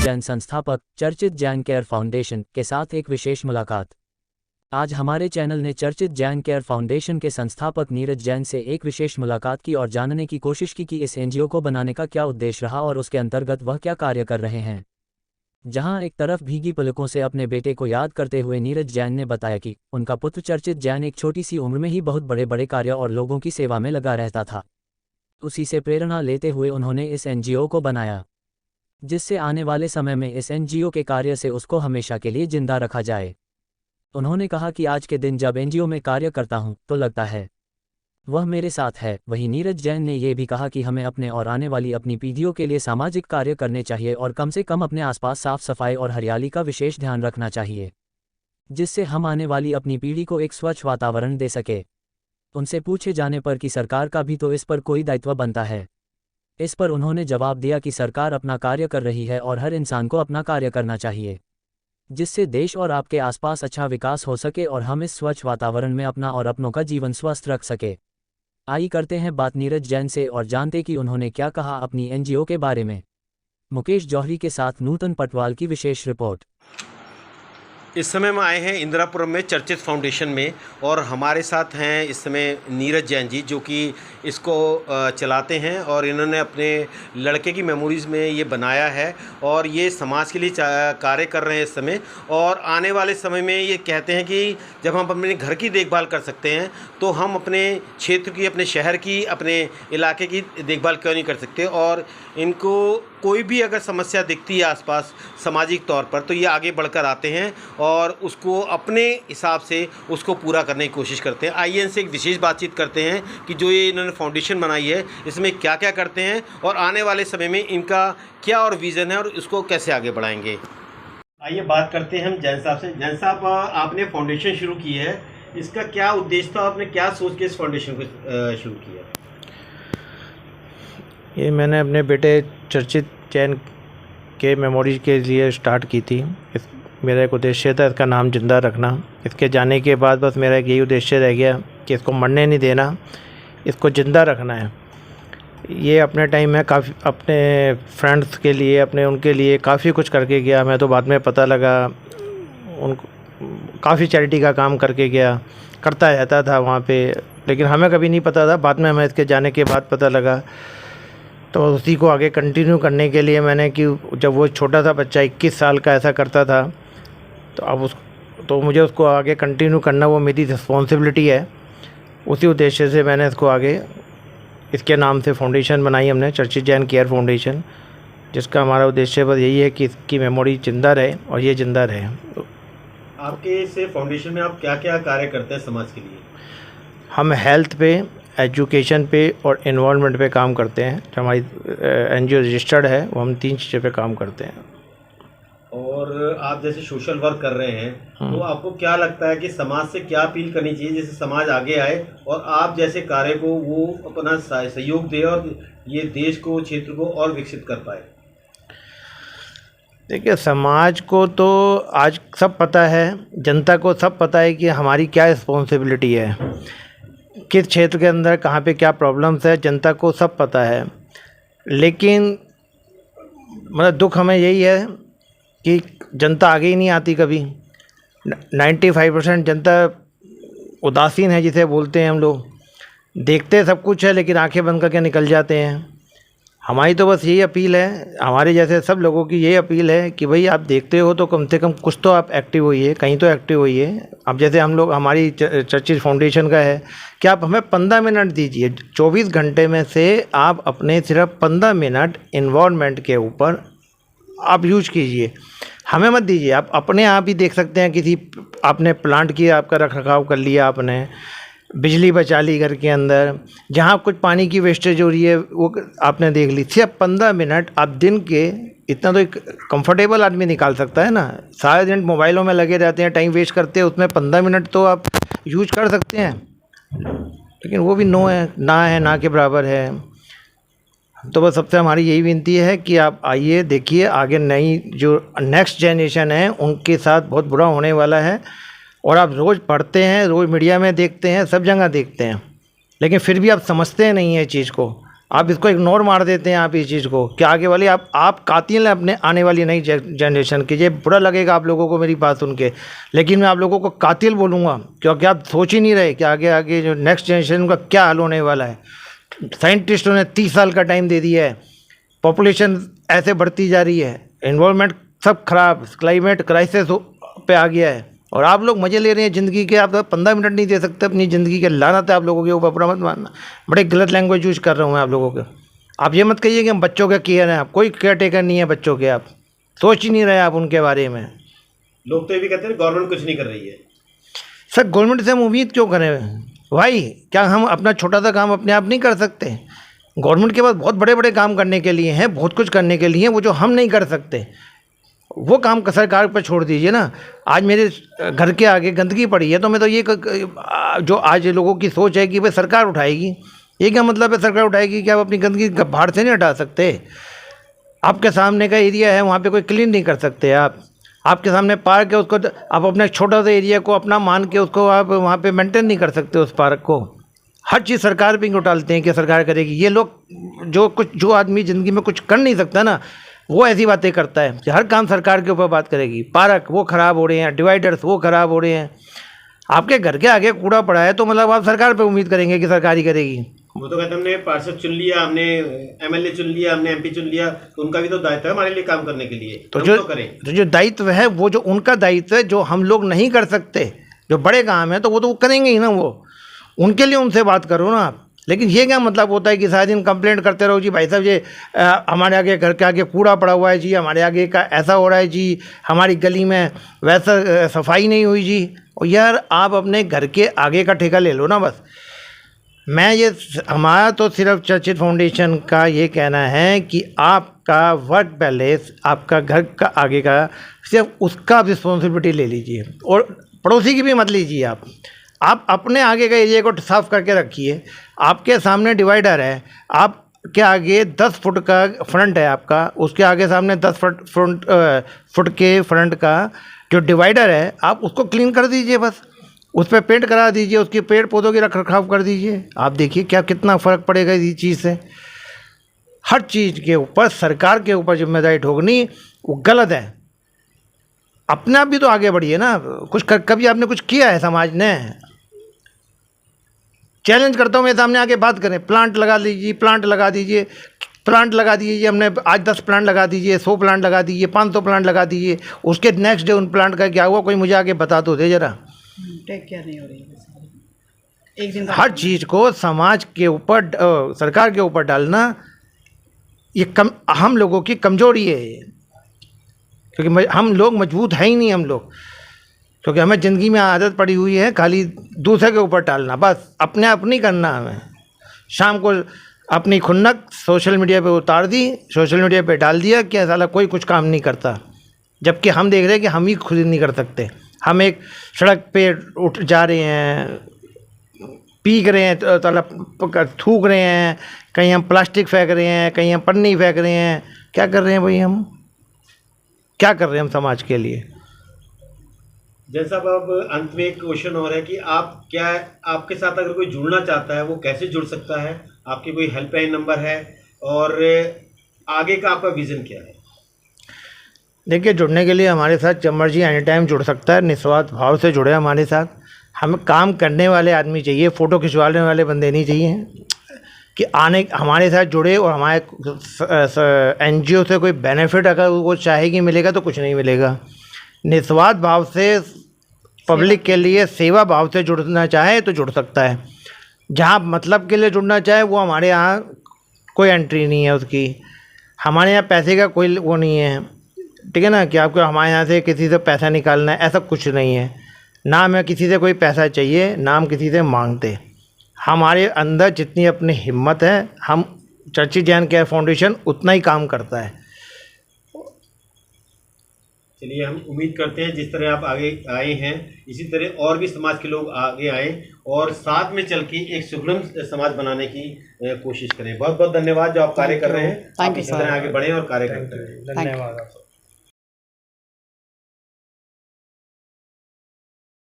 जैन संस्थापक चर्चित Jain care foundation के साथ एक विशेष मुलाकात। आज हमारे चैनल ने चर्चित जैन केयर फाउंडेशन के संस्थापक नीरज जैन से एक विशेष मुलाकात की और जानने की कोशिश की कि इस एनजीओ को बनाने का क्या उद्देश्य रहा और उसके अंतर्गत वह क्या कार्य कर रहे हैं। जहां एक तरफ भीगी पलकों से अपने बेटे को याद करते हुए नीरज जैन ने बताया कि उनका पुत्र चर्चित जैन एक छोटी सी उम्र में ही बहुत बड़े बड़े कार्य और लोगों की सेवा में लगा रहता था। उसी से प्रेरणा लेते हुए उन्होंने इस एनजीओ को बनाया, जिससे आने वाले समय में इस एनजीओ के कार्य से उसको हमेशा के लिए जिंदा रखा जाए। उन्होंने कहा कि आज के दिन जब एनजीओ में कार्य करता हूं तो लगता है वह मेरे साथ है। वहीं नीरज जैन ने यह भी कहा कि हमें अपने और आने वाली अपनी पीढ़ियों के लिए सामाजिक कार्य करने चाहिए और कम से कम अपने आसपास साफ सफाई और हरियाली का विशेष ध्यान रखना चाहिए, जिससे हम आने वाली अपनी पीढ़ी को एक स्वच्छ वातावरण दे सके। उनसे पूछे जाने पर कि सरकार का भी तो इस पर कोई दायित्व बनता है। इस पर उन्होंने जवाब दिया कि सरकार अपना कार्य कर रही है और हर इंसान को अपना कार्य करना चाहिए, जिससे देश और आपके आसपास अच्छा विकास हो सके और हम इस स्वच्छ वातावरण में अपना और अपनों का जीवन स्वस्थ रख सके। आइए करते हैं बात नीरज जैन से और जानते कि उन्होंने क्या कहा अपनी एनजीओ के बारे में। मुकेश जौहरी के साथ नूतन पटवाल की विशेष रिपोर्ट। इस समय हम आए हैं इंदिरापुरम में चर्चित फाउंडेशन में और हमारे साथ हैं इस समय नीरज जैन जी, जो कि इसको चलाते हैं और इन्होंने अपने लड़के की मेमोरीज़ में ये बनाया है और ये समाज के लिए कार्य कर रहे हैं इस समय। और आने वाले समय में ये कहते हैं कि जब हम अपने घर की देखभाल कर सकते हैं तो हम अपने क्षेत्र की, अपने शहर की, अपने इलाके की देखभाल क्यों नहीं कर सकते। और इनको कोई भी अगर समस्या दिखती है आसपास सामाजिक तौर पर तो ये आगे बढ़कर आते हैं और उसको अपने हिसाब से उसको पूरा करने की कोशिश करते हैं। आइए इनसे एक विशेष बातचीत करते हैं कि जो ये इन्होंने फाउंडेशन बनाई है इसमें क्या क्या करते हैं और आने वाले समय में इनका क्या और विज़न है और इसको कैसे आगे बढ़ाएंगे। आइए बात करते हैं हम जैन साहब से। जैन साहब, आपने फाउंडेशन शुरू की है, इसका क्या उद्देश्य था, आपने क्या सोच के इस फाउंडेशन को शुरू किया? ये मैंने अपने बेटे चर्चित जैन के मेमोरीज के लिए स्टार्ट की थी। मेरा एक उद्देश्य था इसका नाम जिंदा रखना। इसके जाने के बाद बस मेरा एक यही उद्देश्य रह गया कि इसको मरने नहीं देना, इसको ज़िंदा रखना है। ये अपने टाइम में काफ़ी अपने फ्रेंड्स के लिए, उनके लिए काफ़ी कुछ करके गया। मैं तो बाद में पता लगा उनको काफ़ी चैरिटी का काम करके गया, करता रहता था वहाँ पे, लेकिन हमें कभी नहीं पता था। बाद में हमें इसके जाने के बाद पता लगा, तो उसी को आगे कंटिन्यू करने के लिए मैंने कि जब वो छोटा था बच्चा 21 साल का ऐसा करता था, तो अब तो मुझे उसको आगे कंटिन्यू करना वो मेरी रिस्पॉन्सिबिलिटी है। उसी उद्देश्य से मैंने इसको आगे इसके नाम से फाउंडेशन बनाई हमने, चर्चित जैन केयर फाउंडेशन, जिसका हमारा उद्देश्य बस यही है कि इसकी मेमोरी ज़िंदा रहे और ये ज़िंदा रहे। आपके इस फाउंडेशन में आप क्या क्या कार्य करते हैं समाज के लिए? हम हेल्थ पे, एजुकेशन पे और एनवायरनमेंट पे काम करते हैं। जो हमारी एनजीओ रजिस्टर्ड है वो हम 3 चीज़ों पे काम करते हैं। और आप जैसे सोशल वर्क कर रहे हैं तो आपको क्या लगता है कि समाज से क्या अपील करनी चाहिए जिससे समाज आगे आए और आप जैसे कार्य को वो अपना सहयोग दे और ये देश को, क्षेत्र को और विकसित कर पाए? देखिए, समाज को तो आज सब पता है, जनता को सब पता है कि हमारी क्या रिस्पॉन्सिबिलिटी है, किस क्षेत्र के अंदर कहाँ पे क्या प्रॉब्लम्स है, जनता को सब पता है। लेकिन मतलब दुख हमें यही है कि जनता आगे ही नहीं आती कभी। 95% जनता उदासीन है, जिसे बोलते हैं हम लोग। देखते सब कुछ है लेकिन आंखें बंद करके निकल जाते हैं। हमारी तो बस यही अपील है, हमारे जैसे सब लोगों की यही अपील है कि भाई आप देखते हो तो कम से कम कुछ तो आप एक्टिव होइए, कहीं तो एक्टिव होइए। अब जैसे हम लोग, हमारी चर्चित फाउंडेशन का है कि आप हमें 15 मिनट दीजिए, 24 घंटे में से आप अपने सिर्फ 15 मिनट इन्वायरमेंट के ऊपर आप यूज कीजिए, हमें मत दीजिए। आप अपने आप ही देख सकते हैं, किसी आपने प्लांट की आपका रख रखाव कर लिया, आपने बिजली बचा ली घर के अंदर, जहाँ कुछ पानी की वेस्टेज हो रही है वो आपने देख ली। सिर्फ 15 मिनट आप दिन के, इतना तो एक कंफर्टेबल आदमी निकाल सकता है ना। सारे दिन मोबाइलों में लगे रहते हैं, टाइम वेस्ट करते हैं, उसमें 15 मिनट तो आप यूज कर सकते हैं। लेकिन वो भी ना के बराबर है। तो बस सबसे हमारी यही विनती है कि आप आइए, देखिए आगे नई जो नेक्स्ट जनरेशन है उनके साथ बहुत बुरा होने वाला है। और आप रोज़ पढ़ते हैं, रोज़ मीडिया में देखते हैं, सब जगह देखते हैं, लेकिन फिर भी आप समझते नहीं हैं इस चीज़ को आप इसको इग्नोर मार देते हैं आप इस चीज़ को कि आगे वाली आप कातिल हैं अपने आने वाली नई जनरेशन की। ये बुरा लगेगा आप लोगों को मेरी बात सुन के, लेकिन मैं आप लोगों को कातिल बोलूँगा क्योंकि आप सोच ही नहीं रहे कि आगे आगे जो नेक्स्ट जनरेशन का क्या हाल होने वाला है। साइंटिस्टों ने 30 साल का टाइम दे दिया है, पॉपुलेशन ऐसे बढ़ती जा रही है, एनवायरनमेंट सब खराब, क्लाइमेट क्राइसिस पे आ गया है और आप लोग मज़े ले रहे हैं ज़िंदगी के। आप 15 मिनट नहीं दे सकते अपनी ज़िंदगी के। लानत है आप लोगों के ऊपर, बुरा मत मानना, बड़े गलत लैंग्वेज यूज़ कर रहा हूँ मैं आप लोगों के। आप ये मत कहिए कि हम बच्चों के केयर हैं, आप कोई केयर टेकर नहीं है बच्चों के, आप सोच ही नहीं रहे आप उनके बारे में। लोग तो ये भी कहते हैं गवर्नमेंट कुछ नहीं कर रही है। सर गवर्नमेंट से हम उम्मीद क्यों करें भाई? क्या हम अपना छोटा सा काम अपने आप नहीं कर सकते? गवर्नमेंट के पास बहुत बड़े बड़े काम करने के लिए हैं, बहुत कुछ करने के लिए, वो जो हम नहीं कर सकते वो काम सरकार पर छोड़ दीजिए ना। आज मेरे घर के आगे गंदगी पड़ी है तो मैं तो ये जो आज लोगों की सोच है कि भाई सरकार उठाएगी, ये क्या मतलब है सरकार उठाएगी? क्या आप अपनी गंदगी बाहर से नहीं हटा सकते? आपके सामने का एरिया है, वहाँ पे कोई क्लीन नहीं कर सकते आप? आपके सामने पार्क है, उसको आप अपने छोटा सा एरिया को अपना मान के उसको आप वहाँ पे मेंटेन नहीं कर सकते उस पार्क को। हर चीज़ सरकार पे उठालते हैं कि सरकार करेगी। ये लोग जो आदमी ज़िंदगी में कुछ कर नहीं सकता ना, वो ऐसी बातें करता है कि हर काम सरकार के ऊपर बात करेगी। पार्क वो ख़राब हो रहे हैं, डिवाइडर्स वो ख़राब हो रहे हैं। आपके घर के आगे कूड़ा पड़ा है तो मतलब आप सरकार पे उम्मीद करेंगे कि सरकार ही करेगी? वो तो कहते हमने पार्षद चुन लिया, हमने एमएलए चुन लिया, हमने एमपी चुन लिया, तो उनका भी तो दायित्व है हमारे लिए काम करने के लिए। तो जो दायित्व है वो जो उनका दायित्व है जो हम लोग नहीं कर सकते, जो बड़े काम है तो वो करेंगे ही ना, वो उनके लिए उनसे बात करो ना आप। लेकिन ये क्या मतलब होता है कि सारा दिन कंप्लेंट करते रहो जी भाई साहब ये हमारे आगे घर के आगे कूड़ा पड़ा हुआ है जी, हमारे आगे का ऐसा हो रहा है जी, हमारी गली में वैसा सफाई नहीं हुई जी। और यार आप अपने घर के आगे का ठेका ले लो ना बस। मैं ये हमारा तो सिर्फ चर्चित फाउंडेशन का ये कहना है कि आपका वर्क पैलेस, आपका घर का आगे का सिर्फ उसका रिस्पॉन्सिबिलिटी ले लीजिए और पड़ोसी की भी मत लीजिए। आप अपने आगे का एरिया को साफ़ करके रखिए। आपके सामने डिवाइडर है, आपके आगे 10 फुट का फ्रंट है आपका, उसके आगे सामने 10 फुट के फ्रंट का जो डिवाइडर है आप उसको क्लीन कर दीजिए, बस उस पर पेंट करा दीजिए, उसके पेड़ पौधों की रख रखाव कर दीजिए। आप देखिए क्या कितना फ़र्क पड़ेगा इस चीज़ से। हर चीज़ के ऊपर सरकार के ऊपर जिम्मेदारी ठोकनी वो गलत है। अपने आप भी तो आगे बढ़िए ना, कुछ कभी आपने कुछ किया है समाज ने? चैलेंज करता हूँ मेरे सामने आके बात करें, प्लांट लगा लीजिए, प्लांट लगा दीजिए, प्लांट लगा दीजिए। हमने आज 10 प्लांट लगा दीजिए, 100 प्लांट लगा दीजिए, 500 प्लांट लगा दीजिए, उसके नेक्स्ट डे उन प्लांट का क्या हुआ कोई मुझे आके बता दो दे जरा। टेक केयर नहीं हो रही है एक दिन। हर चीज़ को समाज के ऊपर सरकार के ऊपर डालना ये हम लोगों की कमजोरी है, क्योंकि हम लोग मजबूत है ही नहीं हम लोग, क्योंकि हमें ज़िंदगी में आदत पड़ी हुई है खाली दूसरे के ऊपर टालना, बस अपने आप नहीं करना। हमें शाम को अपनी खुन्नक सोशल मीडिया पे उतार दी, सोशल मीडिया पे डाल दिया कि साला कोई कुछ काम नहीं करता, जबकि हम देख रहे हैं कि हम ही खुद नहीं कर सकते। हम एक सड़क पे उठ जा रहे हैं, पीक रहे हैं, थूक रहे हैं, कहीं हम प्लास्टिक फेंक रहे हैं, कहीं हम पन्नी फेंक रहे हैं। क्या कर रहे हैं भाई, हम क्या कर रहे हैं हम समाज के लिए? जैसा अब अंत में एक क्वेश्चन हो रहा है कि आपके साथ अगर कोई जुड़ना चाहता है वो कैसे जुड़ सकता है? आपकी कोई हेल्पलाइन नंबर है और आगे का आपका विज़न क्या है? देखिए, जुड़ने के लिए हमारे साथ जब मर्जी एनी टाइम जुड़ सकता है, निस्वार्थ भाव से जुड़े हमारे साथ। हमें काम करने वाले आदमी चाहिए, फ़ोटो खिंचवाने वाले बंदे नहीं चाहिए कि हमारे साथ जुड़े और हमारे NGO से कोई बेनिफिट अगर वो चाहेगी मिलेगा तो कुछ नहीं मिलेगा। निस्वार्थ भाव से पब्लिक के लिए सेवा भाव से जुड़ना चाहे तो जुड़ सकता है। जहाँ मतलब के लिए जुड़ना चाहे वो हमारे यहाँ कोई एंट्री नहीं है उसकी। हमारे यहाँ पैसे का कोई वो नहीं है, ठीक है ना, कि आपको हमारे यहाँ से किसी से पैसा निकालना है, ऐसा कुछ नहीं है। ना हमें किसी से कोई पैसा चाहिए, ना हम किसी से मांगते। हमारे अंदर जितनी अपनी हिम्मत है, हम चर्चित जैन केयर फाउंडेशन उतना ही काम करता है। चलिए, हम उम्मीद करते हैं जिस तरह आप आगे आए हैं इसी तरह और भी समाज के लोग आगे आएँ और साथ में चल के एक सुगम समाज बनाने की कोशिश करें। बहुत बहुत धन्यवाद जो आप कार्य कर रहे हैं। आप इसी तरह आगे बढ़ें और कार्य करते रहें। धन्यवाद।